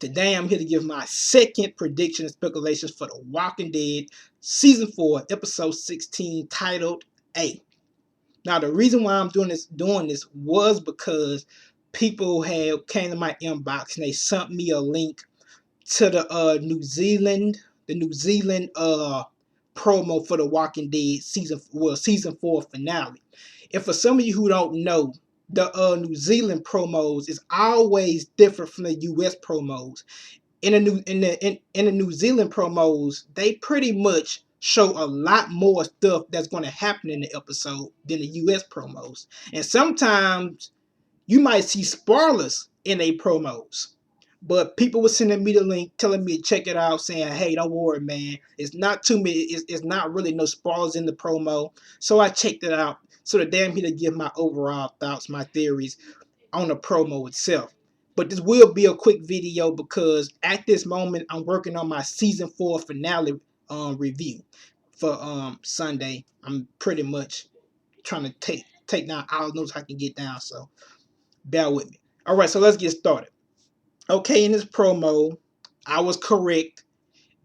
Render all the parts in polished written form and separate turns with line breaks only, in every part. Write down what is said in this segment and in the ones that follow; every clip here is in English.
Today I'm here to give my second prediction and speculations for The Walking Dead Season 4, Episode 16, titled A. Now the reason why I'm doing this was because people have came to my inbox and they sent me a link to the New Zealand promo for The Walking Dead season 4 finale. And for some of you who don't know, the New Zealand promos is always different from the US promos. In the New Zealand promos, they pretty much show a lot more stuff that's going to happen in the episode than the US promos. And sometimes you might see spoilers in a promos. But people were sending me the link, telling me to check it out, saying, "Hey, don't worry, man. It's not too many. It's not really no spoilers in the promo." So I checked it out. So today I'm here to give my overall thoughts, my theories on the promo itself. But this will be a quick video because at this moment I'm working on my season 4 finale review for Sunday. I'm pretty much trying to take down all the notes I can get down. So bear with me. All right, so let's get started. Okay, in this promo, I was correct.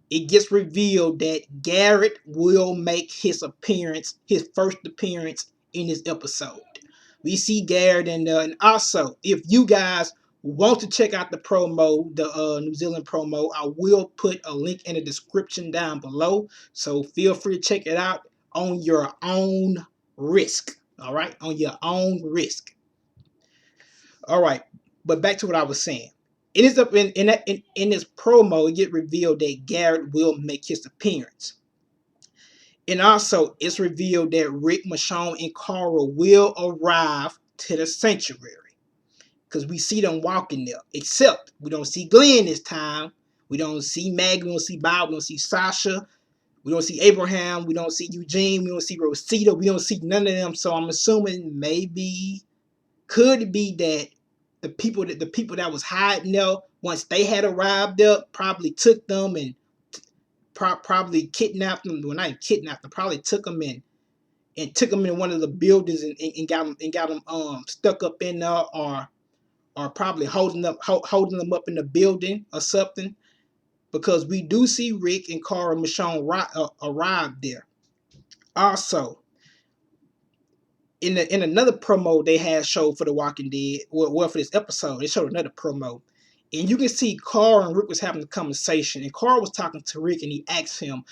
It gets revealed that Gareth will make his first appearance in this episode. We see Gareth and also, if you guys want to check out the promo, the New Zealand promo, I will put a link in the description down below. So feel free to check it out on your own risk. All right, on your own risk. All right, but back to what I was saying. It is up in this promo, it get revealed that Gareth will make his appearance. And also, it's revealed that Rick, Michonne, and Carl will arrive to the sanctuary. Because we see them walking there. Except, we don't see Glenn this time. We don't see Maggie, we don't see Bob, we don't see Sasha. We don't see Abraham, we don't see Eugene, we don't see Rosita, we don't see none of them. So I'm assuming maybe, could be that the people that was hiding there, once they had arrived there, probably took them and probably kidnapped them. Well, not kidnapped them, probably took them in and took them in one of the buildings and got them stuck up in there, or probably holding them up in the building or something. Because we do see Rick and Carl and Michonne arrive there. Also, in another promo they had showed for The Walking Dead, well for this episode, they showed another promo. And you can see Carl and Rick was having a conversation. And Carl was talking to Rick and he asked him,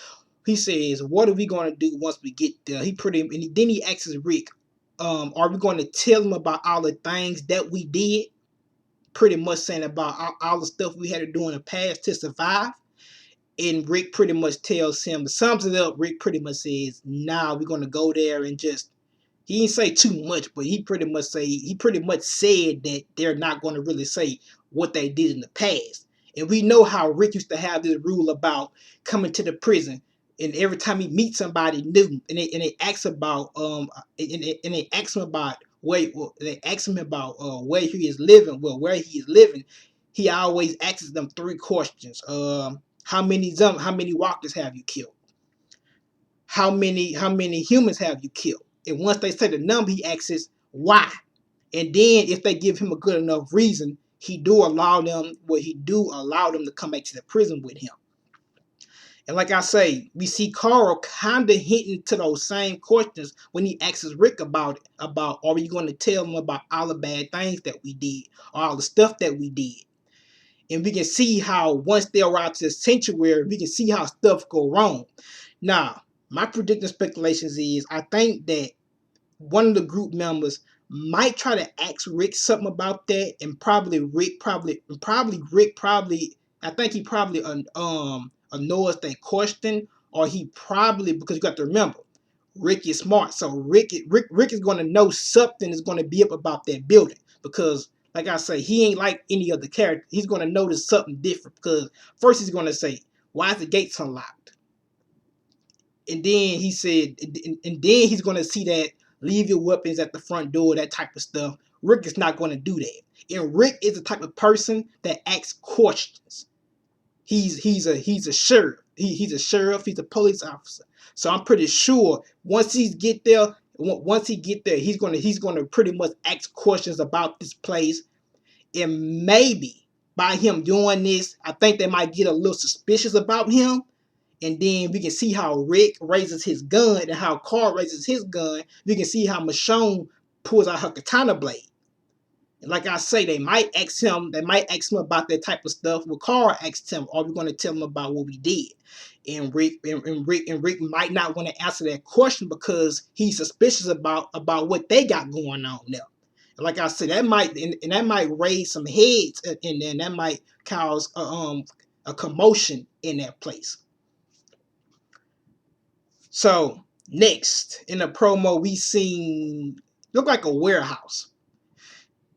he says, "What are we going to do once we get there?" Then he asks Rick, "Are we going to tell him about all the things that we did?" Pretty much saying about all the stuff we had to do in the past to survive. And Rick pretty much tells him, sums it up, Rick pretty much says, "Nah, we're going to go there and just," he didn't say too much, but he pretty much said that they're not going to really say what they did in the past. And we know how Rick used to have this rule about coming to the prison, and every time he meets somebody new, and they ask about and they ask him about where where he is living. Well, where he is living, he always asks them three questions. How many walkers have you killed? How many humans have you killed? And once they say the number, he asks why. And then if they give him a good enough reason, he do allow them to come back to the prison with him. And like I say, we see Carl kind of hinting to those same questions when he asks Rick about are we going to tell him about all the bad things that we did, or all the stuff that we did. And we can see how once they arrive to the sanctuary, we can see how stuff go wrong. Now, my predicting speculations is I think that one of the group members might try to ask Rick something about that, and Rick probably I think he probably ignores that question, or he probably, because you got to remember, Rick is smart, so Rick is going to know something is going to be up about that building, because like I say, he ain't like any other character. He's going to notice something different, because first he's going to say, "Why is the gates unlocked?" And then he said, and then he's going to see that leave your weapons at the front door, that type of stuff. Rick is not going to do that. And Rick is the type of person that asks questions. He's a sheriff. He's a sheriff. He's a police officer. So I'm pretty sure once he get there, he's gonna pretty much ask questions about this place, and maybe by him doing this, I think they might get a little suspicious about him. And then we can see how Rick raises his gun and how Carl raises his gun. We can see how Michonne pulls out her katana blade. And like I say, they might ask him about that type of stuff. Well, Carl asked him, are we going to tell him about what we did? And Rick might not want to answer that question because he's suspicious about what they got going on there. Like I said, that might and that might raise some heads, and then that might cause a commotion in that place. So next in the promo, we seen look like a warehouse,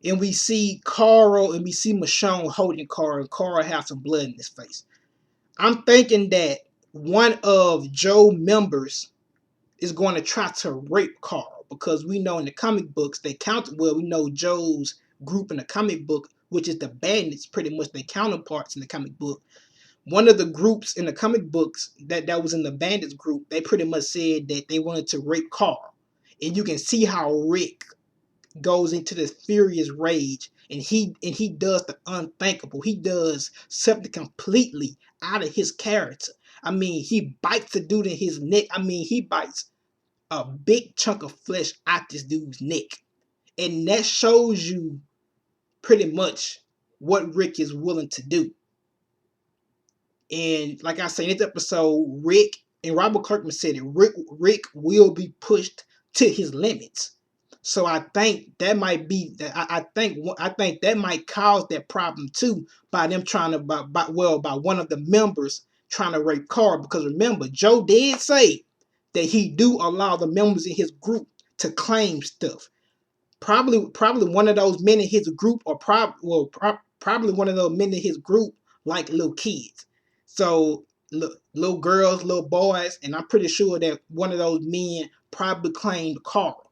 and we see Carl and we see Michonne holding Carl, and Carl has some blood in his face. I'm thinking that one of Joe's members is going to try to rape Carl, because we know in the comic books we know Joe's group in the comic book, which is the Bandits, pretty much their counterparts in the comic book. One of the groups in the comic books that was in the Bandits group, they pretty much said that they wanted to rape Carl. And you can see how Rick goes into this furious rage, and he does the unthinkable. He does something completely out of his character. I mean, he bites the dude in his neck. I mean, he bites a big chunk of flesh out this dude's neck. And that shows you pretty much what Rick is willing to do. And like I say, in this episode, Rick, and Robert Kirkman said it, Rick will be pushed to his limits. So I think that might be I think that might cause that problem too, by them trying to by one of the members trying to rape Carl. Because remember, Joe did say that he do allow the members in his group to claim stuff. Probably one of those men in his group, or probably one of those men in his group like little kids. So little girls, little boys, and I'm pretty sure that one of those men probably claimed Carl,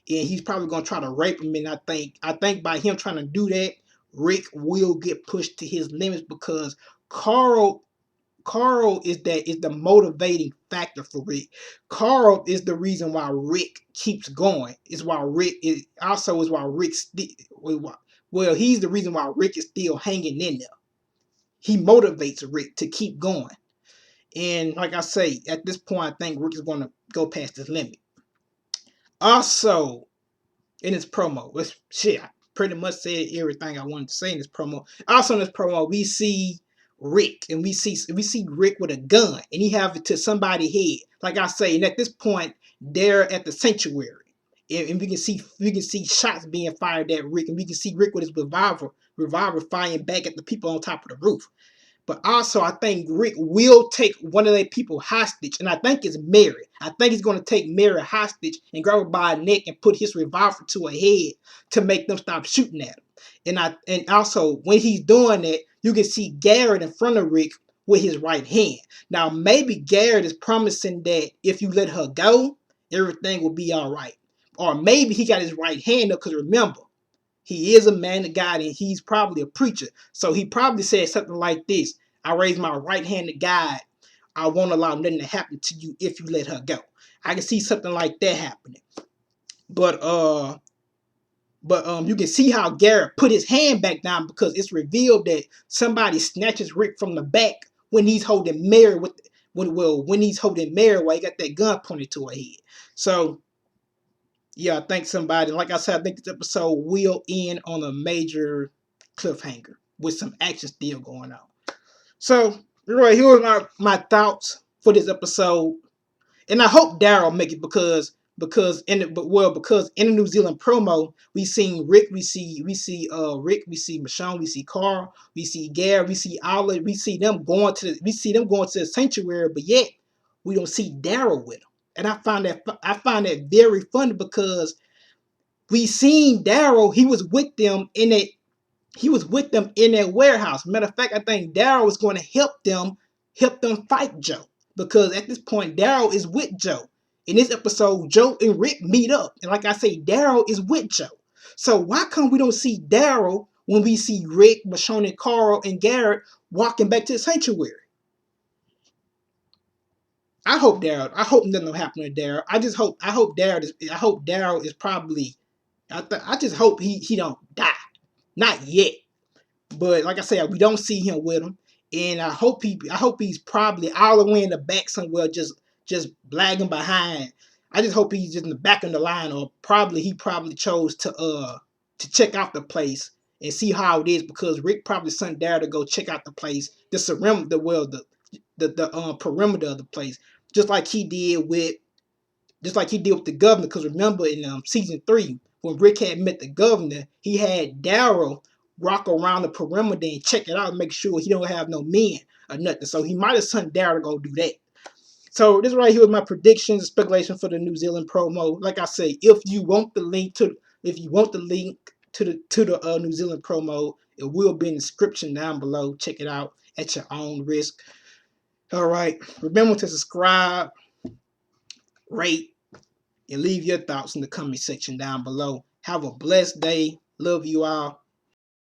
and he's probably gonna try to rape him. And I think by him trying to do that, Rick will get pushed to his limits, because Carl is the motivating factor for Rick. Carl is the reason why Rick keeps going. Is why Rick is why Rick he's the reason why Rick is still hanging in there. He motivates Rick to keep going. And like I say, at this point, I think Rick is going to go past his limit. Also, in his promo, I pretty much said everything I wanted to say in this promo. Also in this promo, we see Rick, and we see Rick with a gun, and he have it to somebody's head. Like I say, and at this point, they're at the sanctuary, and we can see shots being fired at Rick, and we can see Rick with his revolver firing back at the people on top of the roof. But also, I think Rick will take one of their people hostage, and I think it's Mary. I think he's going to take Mary hostage and grab her by her neck and put his revolver to her head to make them stop shooting at him. And also, when he's doing that, you can see Gareth in front of Rick with his right hand. Now, maybe Gareth is promising that if you let her go, everything will be all right. Or maybe he got his right hand up, because remember, he is a man of God, and he's probably a preacher. So he probably said something like this: I raise my right hand to God. I won't allow nothing to happen to you if you let her go. I can see something like that happening. But you can see how Gareth put his hand back down, because it's revealed that somebody snatches Rick from the back when he's holding Mary when he's holding Mary while he got that gun pointed to her head. So yeah, I think somebody, like I said, I think this episode will end on a major cliffhanger with some action still going on. So, right, here are my thoughts for this episode. And I hope Daryl make it, because in the New Zealand promo, we seen Rick, we see Rick, we see Michonne, we see Carl, we see Gareth, we see Olive, we see them going to the sanctuary, but yet we don't see Daryl with them. And I find that very funny, because we seen Daryl, he was with them in that warehouse. Matter of fact, I think Daryl was going to help them fight Joe, because at this point Daryl is with Joe. In this episode, Joe and Rick meet up, and like I say, Daryl is with Joe. So why come we don't see Daryl when we see Rick, Michonne, and Carl and Gareth walking back to the sanctuary? I hope nothing will happen to Daryl. I hope Daryl is probably. I just hope he don't die. Not yet. But like I said, we don't see him with him, and I hope he's probably all the way in the back somewhere, just lagging behind. I just hope he's just in the back of the line, or he probably chose to check out the place and see how it is, because Rick probably sent Daryl to go check out the place, the perimeter of the place, just like he did with the governor. Because remember in season 3, when Rick had met the governor, he had Daryl walk around the perimeter and check it out and make sure he don't have no men or nothing. So he might have sent Daryl to go do that. So this right here is my predictions, speculation for the New Zealand promo. Like I say, if you want the link to the New Zealand promo, it will be in the description down below. Check it out at your own risk. All right, remember to subscribe, rate, and leave your thoughts in the comment section down below. Have a blessed day. Love you all.